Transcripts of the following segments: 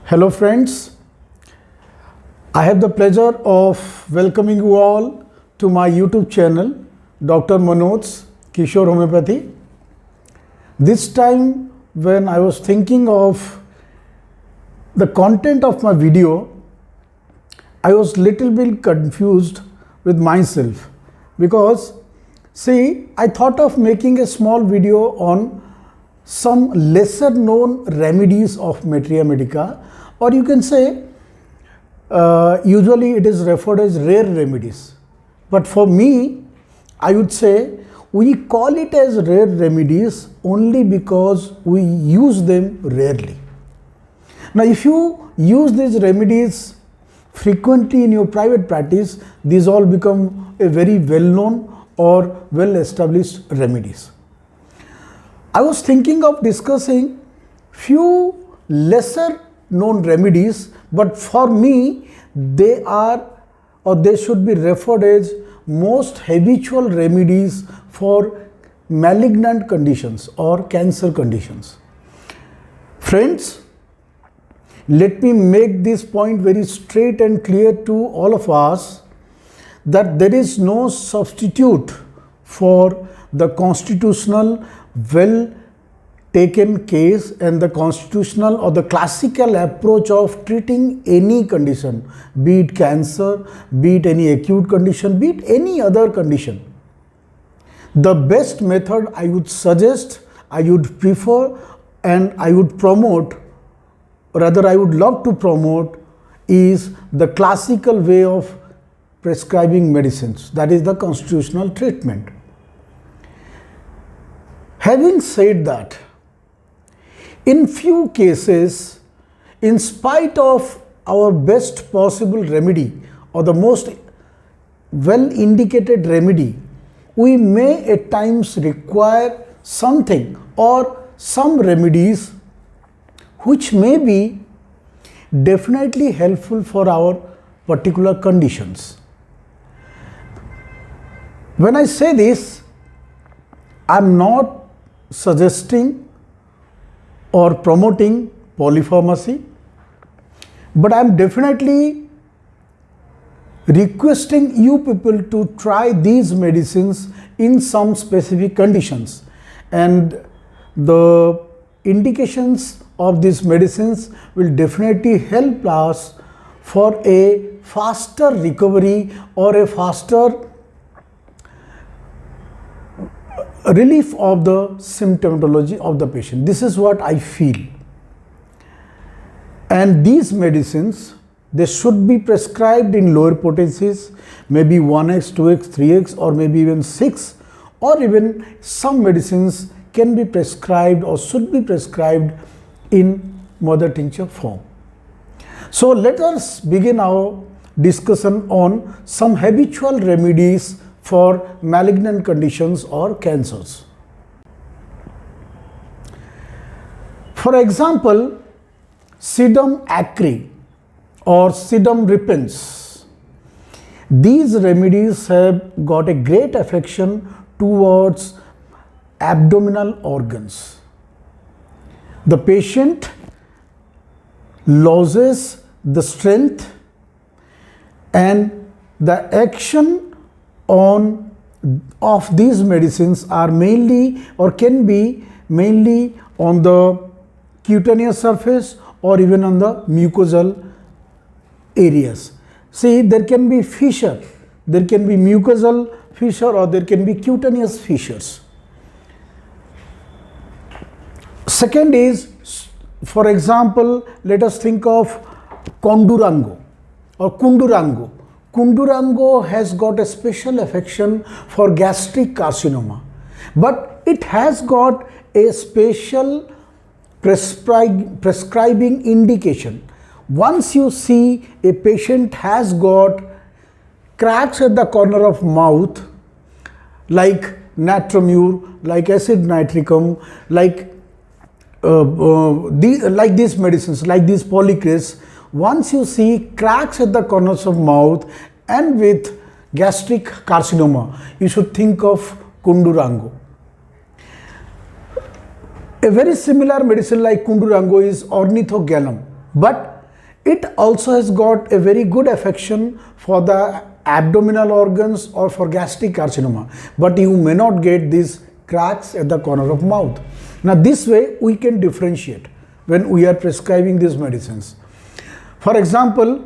Hello friends, I have the pleasure of welcoming you all to my YouTube channel, Dr. Manoj Kishore Homeopathy. This time when I was thinking of the content of my video, I was little bit confused with myself because see, I thought of making a small video on some lesser known remedies of Materia Medica, or you can say usually it is referred as rare remedies, but for me I would say we call it as rare remedies only because we use them rarely. Now if you use these remedies frequently in your private practice, these all become a very well known or well established remedies. I was thinking of discussing few lesser known remedies, but for me they are or they should be referred as most habitual remedies for malignant conditions or cancer conditions. Friends, let me make this point very straight and clear to all of us that there is no substitute for the constitutional well taken case and the constitutional or the classical approach of treating any condition, be it cancer, be it any acute condition, be it any other condition. The best method I would suggest, I would prefer, and I would promote, rather I would love to promote, is the classical way of prescribing medicines, that is the constitutional treatment. Having said that, in few cases, in spite of our best possible remedy or the most well indicated remedy, we may at times require something or some remedies which may be definitely helpful for our particular conditions. When I say this, I am not suggesting or promoting polypharmacy, but I am definitely requesting you people to try these medicines in some specific conditions, and the indications of these medicines will definitely help us for a faster recovery or a faster relief of the symptomatology of the patient. This is what I feel. And these medicines, they should be prescribed in lower potencies, maybe 1x, 2x, 3x, or maybe even 6, or even some medicines can be prescribed or should be prescribed in mother tincture form. So let us begin our discussion on some habitual remedies for malignant conditions or cancers. For example, Sedum acre or Sedum repens. These remedies have got a great affection towards abdominal organs. The patient loses the strength and the action of these medicines are mainly or can be mainly on the cutaneous surface or even on the mucosal areas. See, there can be fissure, there can be mucosal fissure or there can be cutaneous fissures. Second is, for example, let us think of Kondurango or Kundurango. Kundurango has got a special affection for gastric carcinoma, but it has got a special prescribing indication. Once you see a patient has got cracks at the corner of mouth, like Natromur, like acid nitricum, like these medicines, like these Polycris, once you see cracks at the corners of mouth and with gastric carcinoma, you should think of Kundurango. A very similar medicine like Kundurango is Ornithogallum, but It also has got a very good affection for the abdominal organs or for gastric carcinoma, but you may not get these cracks at the corner of mouth. Now this way we can differentiate when we are prescribing these medicines. For example,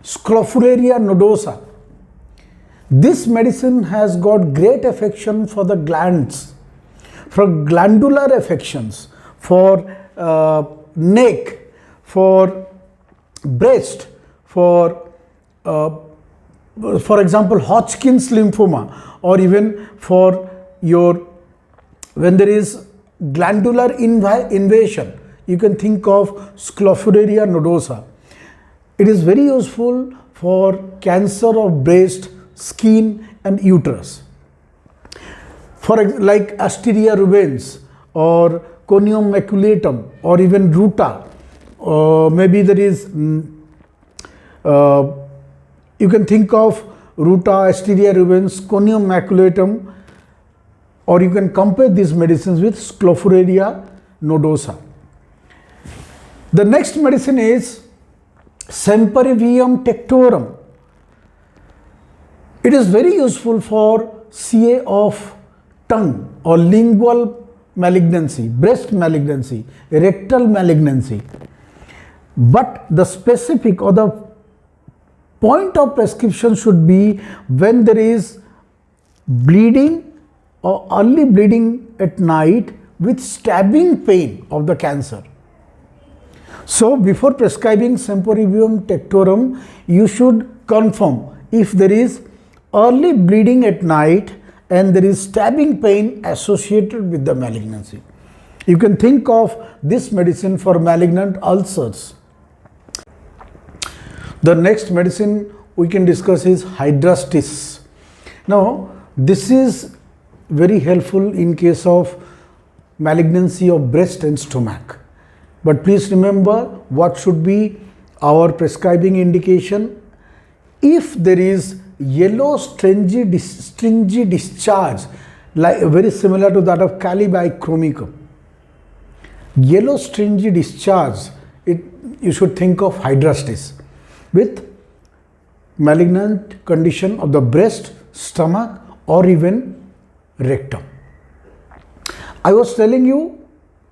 Scrofularia nodosa. This medicine has got great affection for the glands, for glandular affections, for neck, for breast, for example Hodgkin's lymphoma, or even for your, when there is glandular invasion, you can think of Scrofularia nodosa. It is very useful for cancer of breast, skin and uterus. For like Asteria rubens or Conium maculatum or even Ruta, maybe there is you can think of Ruta, Asteria rubens, Conium maculatum, or you can compare these medicines with Scrofularia nodosa. The next medicine is Sempervium tectorum. It is very useful for CA of tongue or lingual malignancy, breast malignancy, rectal malignancy. But the specific or the point of prescription should be when there is bleeding or early bleeding at night with stabbing pain of the cancer. So before prescribing Sempervium tectorum, you should confirm if there is early bleeding at night and there is stabbing pain associated with the malignancy. You can think of this medicine for malignant ulcers. The next medicine we can discuss is Hydrastis. Now this is very helpful in case of malignancy of breast and stomach. But please remember what should be our prescribing indication. If there is yellow stringy discharge, like very similar to that of Calibichromicum, yellow stringy discharge, you should think of Hydrastis with malignant condition of the breast, stomach or even rectum. I was telling you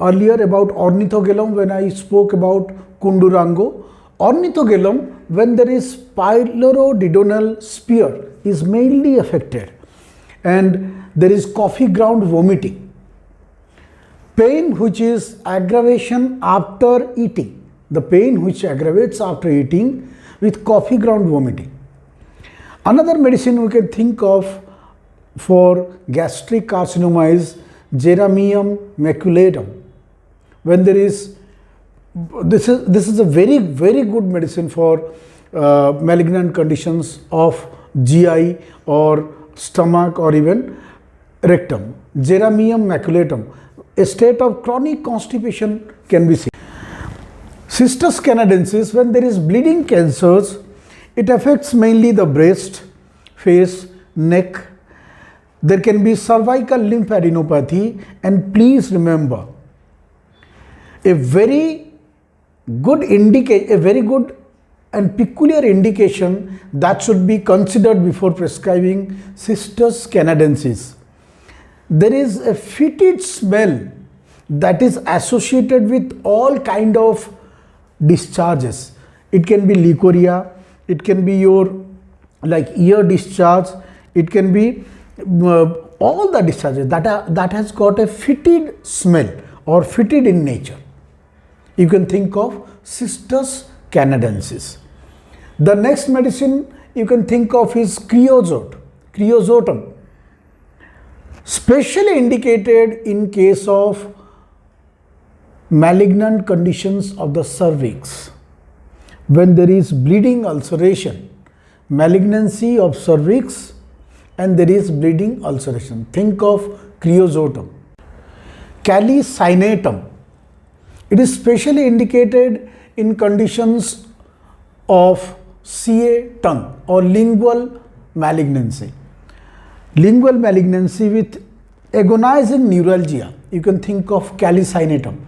earlier about Ornithogalum when I spoke about Kundurango. Ornithogalum, when there is pylorodidonal spear, is mainly affected and there is coffee ground vomiting. Pain which is aggravation after eating, the pain which aggravates after eating with coffee ground vomiting. Another medicine we can think of for gastric carcinoma is Geranium maculatum. When there is, this is a very good medicine for malignant conditions of GI or stomach or even rectum. Geranium maculatum, a state of chronic constipation can be seen. Cistus canadensis, when there is bleeding cancers, it affects mainly the breast, face, neck. There can be cervical lymphadenopathy, and please remember, a very good and peculiar indication that should be considered before prescribing Cistus canadensis. There is a fetid smell that is associated with all kind of discharges. It can be leukorrhea, it can be your like ear discharge, it can be all the discharges that has got a fetid smell or fetid in nature. You can think of Cistus canadensis. The next medicine you can think of is creosotum, specially indicated in case of malignant conditions of the cervix. When there is bleeding ulceration, malignancy of cervix and there is bleeding ulceration, think of creosotum. Calcinatum, it is specially indicated in conditions of CA tongue or lingual malignancy. Lingual malignancy with agonizing neuralgia, you can think of calcinatum.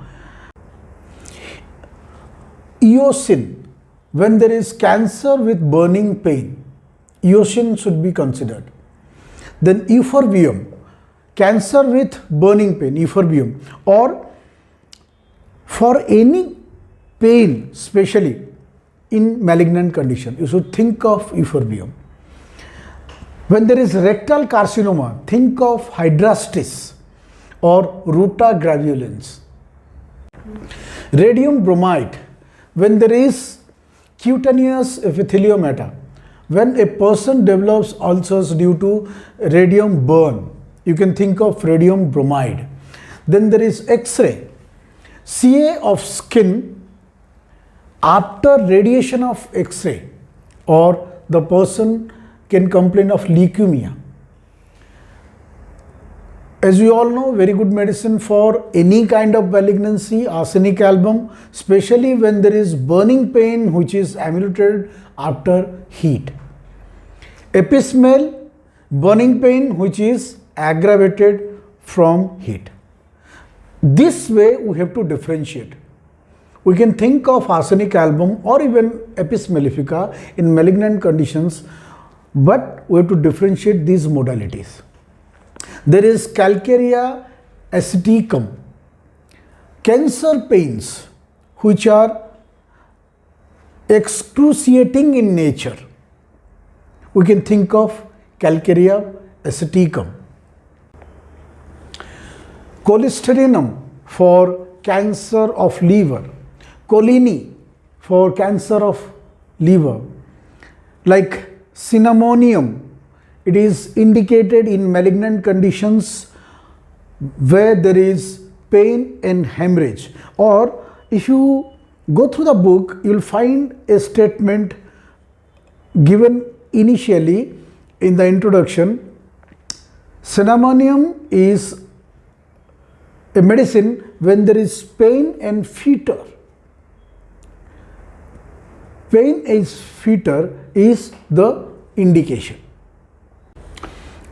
Eosin, when there is cancer with burning pain, eosin should be considered. Then euphorbium, cancer with burning pain, euphorbium, or for any pain, especially in malignant condition, you should think of euphorbium. When there is rectal carcinoma, think of hydrastis or ruta gravulens. Radium bromide, when there is cutaneous epitheliomata, when a person develops ulcers due to radium burn, you can think of radium bromide. Then there is X-ray, CA of skin after radiation of X-ray, or the person can complain of leukemia. As we all know, very good medicine for any kind of malignancy, arsenic album, especially when there is burning pain which is ameliorated after heat. Epismale, burning pain which is aggravated from heat. This way we have to differentiate. We can think of arsenic album or even Apis mellifica in malignant conditions, but we have to differentiate these modalities. There is Calcarea aceticum, cancer pains which are excruciating in nature. We can think of Calcarea aceticum. Cholesterinum for cancer of liver, Collini for cancer of liver, like cinnamonium, it is indicated in malignant conditions where there is pain and hemorrhage. Or if you go through the book, you will find a statement given initially in the introduction. Cinnamonium is a medicine when there is pain and fetor. Pain is fetor is the indication.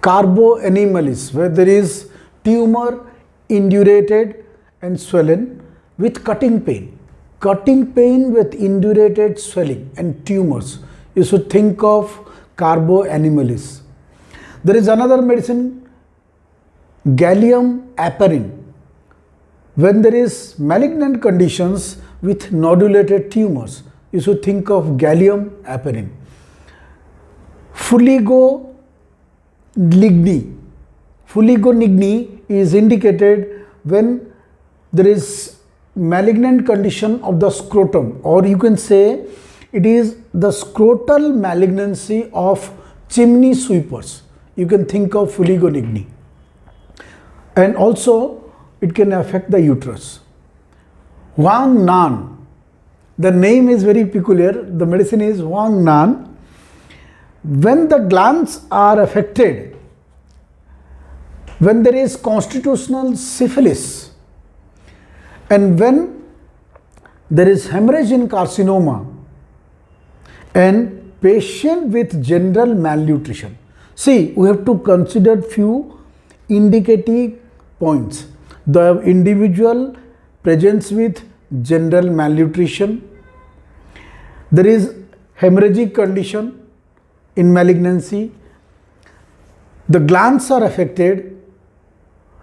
Carboanimalis, where there is tumor indurated and swollen with cutting pain. Cutting pain with indurated swelling and tumors, you should think of carboanimalis. There is another medicine, gallium aparin, when there is malignant conditions with nodulated tumors, you should think of gallium aparin. Fuligoligny. Fuligoligny is indicated when there is malignant condition of the scrotum, or you can say it is the scrotal malignancy of chimney sweepers. You can think of fuligoligny. And also it can affect the uterus. Huang Nan, the name is very peculiar, the medicine is Huang Nan. When the glands are affected, when there is constitutional syphilis, and when there is hemorrhage in carcinoma, and patient with general malnutrition. See, we have to consider few indicative points. The individual presents with general malnutrition, there is hemorrhagic condition in malignancy, the glands are affected,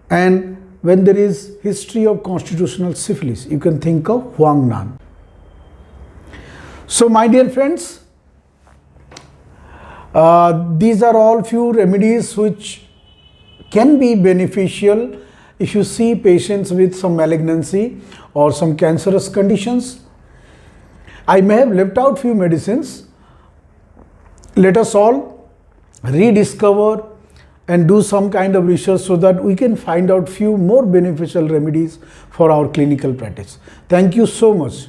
and when there is history of constitutional syphilis, you can think of Huang Nan. So my dear friends, these are all few remedies which can be beneficial if you see patients with some malignancy or some cancerous conditions. I may have left out few medicines. Let us all rediscover and do some kind of research so that we can find out few more beneficial remedies for our clinical practice. Thank you so much.